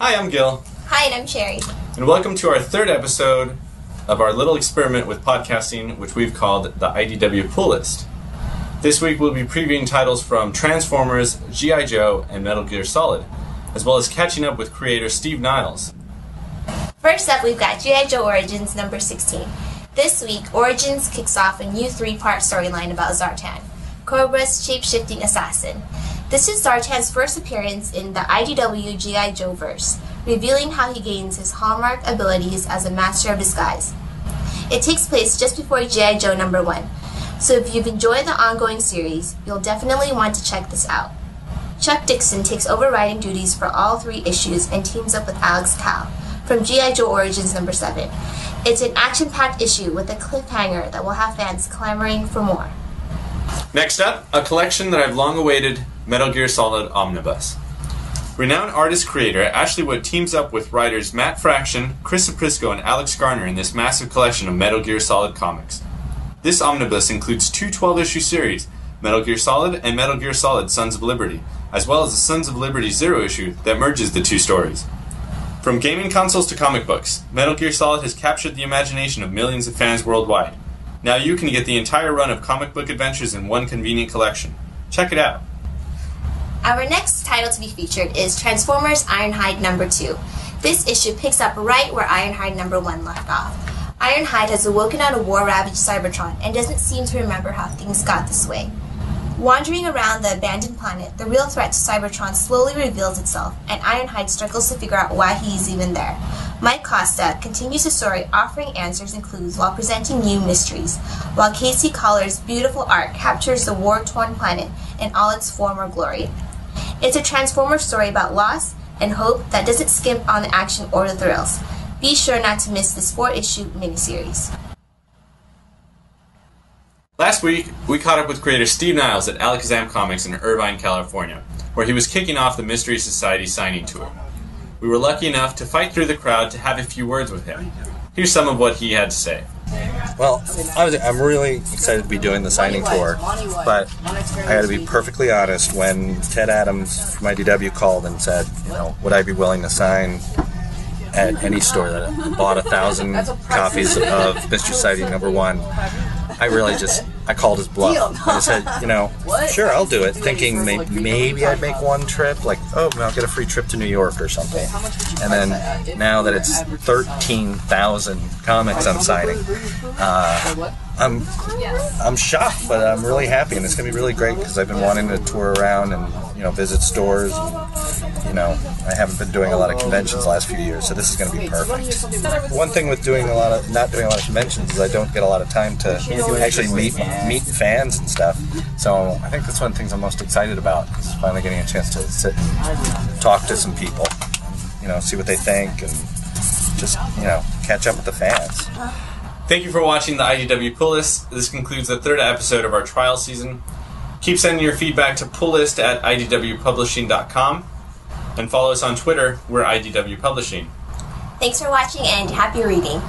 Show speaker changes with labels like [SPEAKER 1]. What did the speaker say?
[SPEAKER 1] Hi, I'm Gil.
[SPEAKER 2] Hi, and I'm Sherry.
[SPEAKER 1] And welcome to our third episode of our little experiment with podcasting, which we've called the IDW Pull List. This week we'll be previewing titles from Transformers, G.I. Joe, and Metal Gear Solid, as well as catching up with creator Steve Niles.
[SPEAKER 2] First up, we've got G.I. Joe Origins number 16. This week, Origins kicks off a new 3-part storyline about Zartan, Cobra's shape-shifting assassin. This is Zartan's first appearance in the IDW G.I. Joe verse, revealing how he gains his hallmark abilities as a master of disguise. It takes place just before G.I. Joe number 1, so if you've enjoyed the ongoing series, you'll definitely want to check this out. Chuck Dixon takes over writing duties for all 3 issues and teams up with Alex Cal from G.I. Joe Origins number 7. It's an action-packed issue with a cliffhanger that will have fans clamoring for more.
[SPEAKER 1] Next up, a collection that I've long awaited, Metal Gear Solid Omnibus. Renowned artist-creator Ashley Wood teams up with writers Matt Fraction, Chris Aprisco, and Alex Garner in this massive collection of Metal Gear Solid comics. This omnibus includes 2 12-issue series, Metal Gear Solid and Metal Gear Solid Sons of Liberty, as well as the Sons of Liberty Zero issue that merges the 2 stories. From gaming consoles to comic books, Metal Gear Solid has captured the imagination of millions of fans worldwide. Now you can get the entire run of comic book adventures in one convenient collection. Check it out.
[SPEAKER 2] Our next title to be featured is Transformers Ironhide number 2. This issue picks up right where Ironhide number 1 left off. Ironhide has awoken out of war-ravaged Cybertron and doesn't seem to remember how things got this way. Wandering around the abandoned planet, the real threat to Cybertron slowly reveals itself, and Ironhide struggles to figure out why he's even there. Mike Costa continues the story, offering answers and clues while presenting new mysteries, while Casey Collar's beautiful art captures the war-torn planet in all its former glory. It's a Transformers story about loss and hope that doesn't skimp on the action or the thrills. Be sure not to miss this 4-issue miniseries.
[SPEAKER 1] Last week, we caught up with creator Steve Niles at Alakazam Comics in Irvine, California, where he was kicking off the Mystery Society signing tour. We were lucky enough to fight through the crowd to have a few words with him. Here's some of what he had to say.
[SPEAKER 3] Well, I'm really excited to be doing the signing tour, but I got to be perfectly honest. When Ted Adams from IDW called and said, would I be willing to sign at any store that bought 1,000 copies of Mystery Society number 1, I called his bluff. I said, sure, I'll do it, thinking maybe I'd make one trip, like, I'll get a free trip to New York or something. And then, now that it's 13,000 comics I'm signing, I'm shocked, but I'm really happy, and it's going to be really great, because I've been wanting to tour around and, visit stores, and, I haven't been doing a lot of conventions the last few years, so this is going to be perfect. One thing with not doing a lot of conventions is I don't get a lot of time to actually meet fans and stuff, so I think that's one of the things I'm most excited about, is finally getting a chance to sit and talk to some people, and, see what they think, and just, catch up with the fans.
[SPEAKER 1] Thank you for watching the IDW Pull List. This concludes the 3rd episode of our trial season. Keep sending your feedback to pulllist@idwpublishing.com, and follow us on Twitter. We're IDW Publishing.
[SPEAKER 2] Thanks for watching and happy reading.